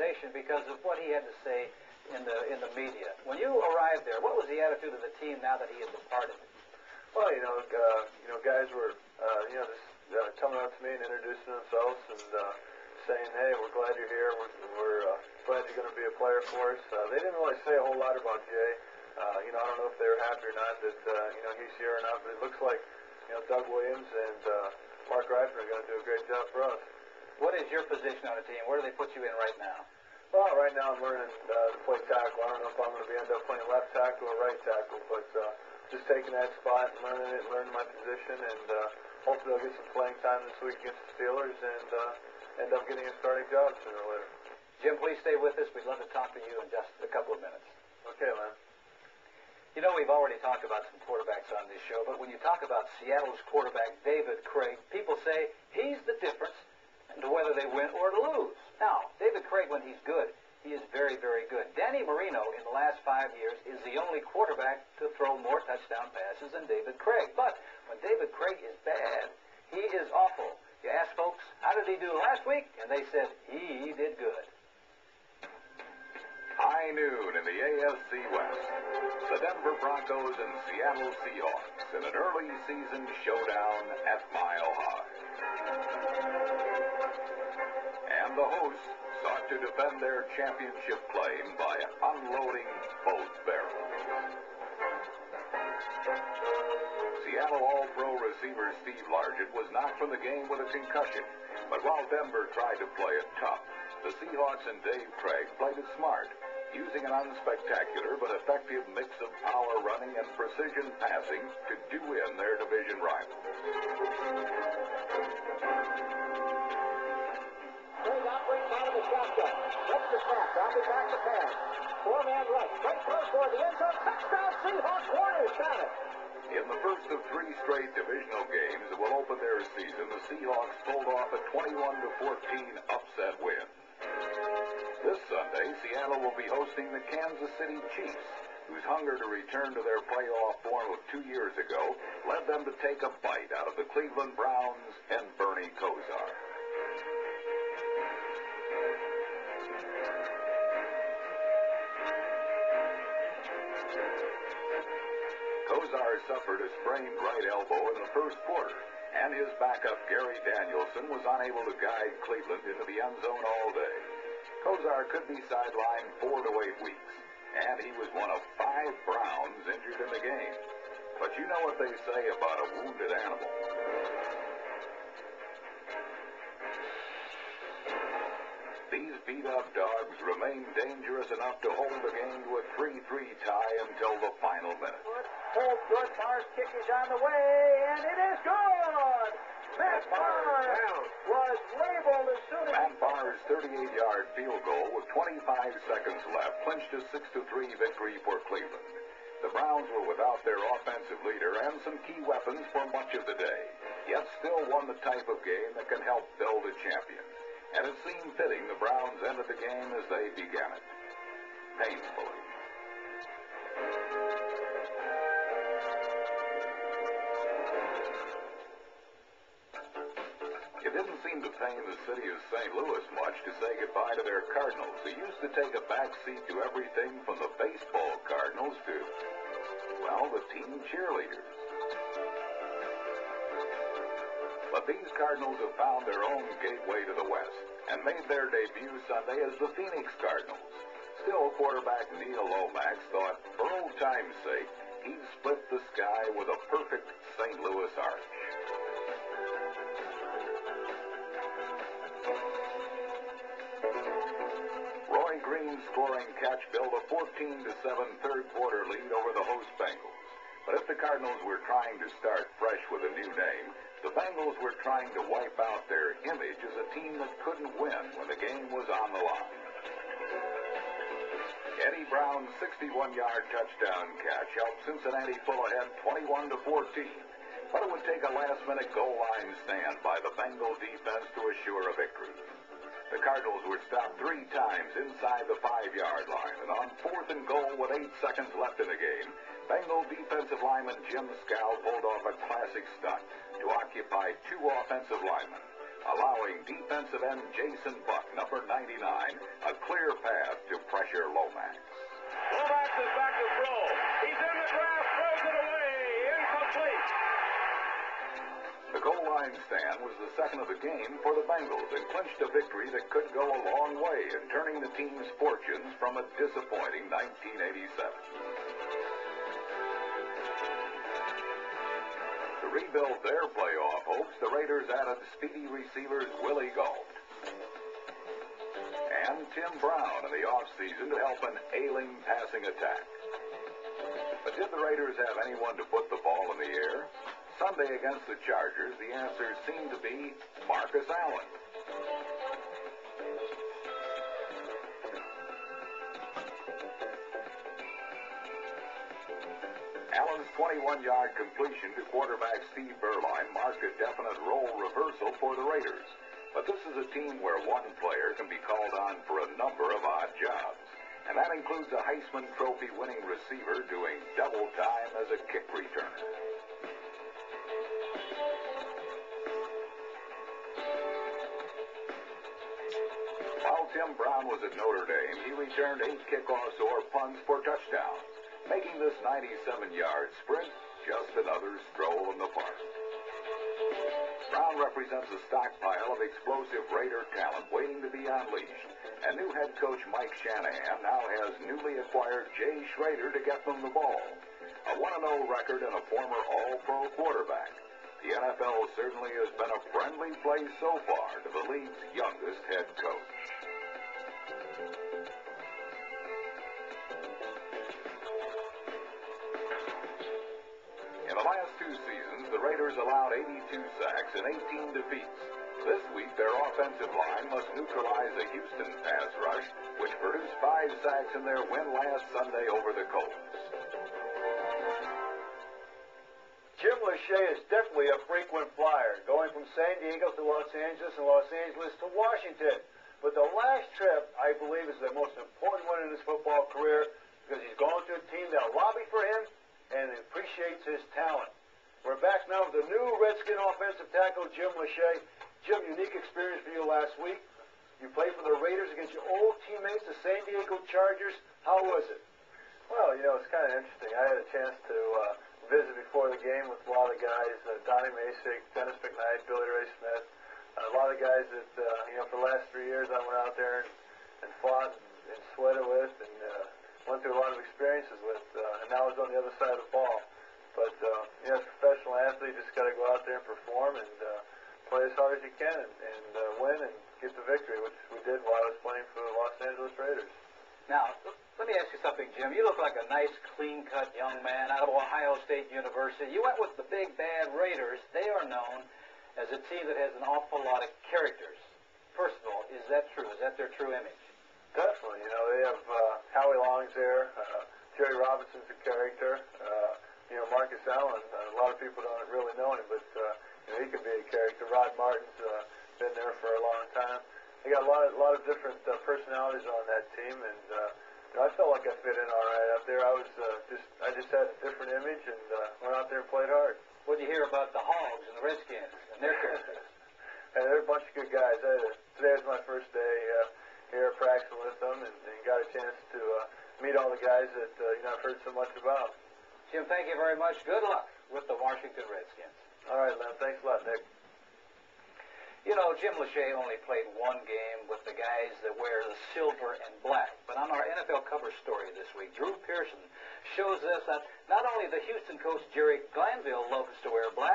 organization because of what he had to say in the media. When you arrived there, what was the attitude of the team now that he had departed? Well, guys were, just coming up to me and introducing themselves and saying, hey, we're glad you're here. We're glad you're going to be a player for us. They didn't really say a whole lot about Jay. I don't know if they were happy or not that, he's here or not, but it looks like, Doug Williams and Mark Reifman are going to do a great job for us. What is your position on the team? Where do they put you in right now? Well, right now I'm learning to play tackle. I don't know if I'm going to end up playing left tackle or right tackle, but just taking that spot and learning my position, and hopefully I'll get some playing time this week against the Steelers and end up getting a starting job sooner or later. Jim, please stay with us. We'd love to talk to you in just a couple of minutes. Okay, man. We've already talked about some quarterbacks on this show, but when you talk about Seattle's quarterback, David Craig, people say he's the difference to whether they win or lose. Now, David Craig, when he's good, he is very, very good. Danny Marino, in the last 5 years, is the only quarterback to throw more touchdown passes than David Craig. But when David Craig is bad, he is awful. You ask folks, how did he do last week? And they said, he did good. High noon in the AFC West. The Denver Broncos and Seattle Seahawks in an early season showdown at Mile High. And the hosts sought to defend their championship claim by unloading both barrels. Seattle All-Pro receiver Steve Largent was knocked from the game with a concussion. But while Denver tried to play it tough, the Seahawks and Dave Craig played it smart, using an unspectacular but effective mix of power running and precision passing to do in their division rivals. Craig operates out of the shotgun. Gets the snap. Dropping back to pass. Four-man rush. Straight throws toward the end zone. Touchdown Seahawks. Warner's got it. In the first of 3 straight divisional games that will open their season, the Seahawks pulled off a 21-14 upset win. This Sunday, Seattle will be hosting the Kansas City Chiefs, whose hunger to return to their playoff form of 2 years ago led them to take a bite out of the Cleveland Browns and Bernie Kosar. Kosar suffered a sprained right elbow in the first quarter, and his backup Gary Danielson was unable to guide Cleveland into the end zone all day. Kosar could be sidelined 4 to 8 weeks, and he was one of 5 Browns injured in the game. But you know what they say about a wounded animal. These beat-up dogs remain dangerous enough to hold the game to a 3-3 tie until the final minute. Hold good. Barr's kick is on the way, and it is good. Matt Barr was labeled as soon as Matt Barr's 38-yard field goal with 25 seconds left clinched a 6-3 victory for Cleveland. The Browns were without their offensive leader and some key weapons for much of the day, yet still won the type of game that can help build a champion. And it seemed fitting the Browns ended the game as they began it. Painfully. It didn't seem to pain the city of St. Louis much to say goodbye to their Cardinals, who used to take a back seat to everything from the baseball Cardinals to, well, the team cheerleaders. But these Cardinals have found their own gateway to the West and made their debut Sunday as the Phoenix Cardinals. Still, quarterback Neil Lomax thought, for old time's sake, he'd split the sky with a perfect St. Louis arch. Roy Green's scoring catch built a 14-7 third-quarter lead over the host Bengals. But if the Cardinals were trying to start fresh with a new name, the Bengals were trying to wipe out their image as a team that couldn't win when the game was on the line. Eddie Brown's 61-yard touchdown catch helped Cincinnati pull ahead 21-14, but it would take a last-minute goal line stand by the Bengal defense to assure a victory. The Cardinals were stopped 3 times inside the 5-yard line, and on 4th and goal with 8 seconds left in the game, Bengal defensive lineman Jim Scal pulled off a classic stunt to occupy 2 offensive linemen. allowing defensive end Jason Buck, number 99, a clear path to pressure Lomax. Lomax is back to throw. He's in the grass, throws it away. Incomplete. The goal line stand was the second of the game for the Bengals and clinched a victory that could go a long way in turning the team's fortunes from a disappointing 1987. To rebuild their playoff hopes, the Raiders added speedy receivers Willie Gault and Tim Brown in the offseason to help an ailing passing attack. But did the Raiders have anyone to put the ball in the air? Sunday against the Chargers, the answer seemed to be Marcus Allen. Allen's 21-yard completion to quarterback Steve Berline marked a definite role reversal for the Raiders. But this is a team where one player can be called on for a number of odd jobs. And that includes a Heisman Trophy winning receiver doing double time as a kick returner. While Tim Brown was at Notre Dame, he returned 8 kickoffs or punts for touchdowns, making this 97-yard sprint just another stroll in the park. Brown represents a stockpile of explosive Raider talent waiting to be unleashed, and new head coach Mike Shanahan now has newly acquired Jay Schrader to get them the ball, a 1-0 record and a former All-Pro quarterback. The NFL certainly has been a friendly place so far to the league's youngest head coach. In the last 2 seasons, the Raiders allowed 82 sacks and 18 defeats. This week, their offensive line must neutralize a Houston pass rush, which produced 5 sacks in their win last Sunday over the Colts. Jim Lachey is definitely a frequent flyer, going from San Diego to Los Angeles and Los Angeles to Washington. But the last trip, I believe, is the most important one in his football career because he's going to a team that'll lobby for him and appreciates his talent. We're back now with the new Redskin offensive tackle, Jim Lachey. Jim, unique experience for you last week. You played for the Raiders against your old teammates, the San Diego Chargers. How was it? Well, it's kind of interesting. I had a chance to visit before the game with a lot of guys, Donnie Masick, Dennis McKnight, Billy Ray Smith, a lot of guys that, for the last 3 years I went out there and fought and sweated with and went through a lot of experiences with, and now I was on the other side of the ball. But, as a professional athlete, you just got to go out there and perform and play as hard as you can and win and get the victory, which we did while I was playing for the Los Angeles Raiders. Now, let me ask you something, Jim. You look like a nice, clean-cut young man out of Ohio State University. You went with the big, bad Raiders. They are known as a team that has an awful lot of characters. First of all, is that true? Is that their true image? Definitely. They have Howie Long's there. Jerry Robinson's a character. Marcus Allen, a lot of people don't really know him, but he can be a character. Rod Martin's been there for a long time. They got a lot of different personalities on that team, and I felt like I fit in all right out there. I just had a different image and went out there and played hard. What did you hear about the Hogs and the Redskins and their characters? And they're a bunch of good guys. Today was my first day here practicing with them, and got a chance to meet all the guys that I've heard so much about. Jim, thank you very much. Good luck with the Washington Redskins. All right, Len. Thanks a lot, Nick. Jim Lachey only played 1 game with the guys that wear the silver and black. But on our NFL cover story this week, Drew Pearson shows us that not only the Houston coach Jerry Glanville loves to wear black,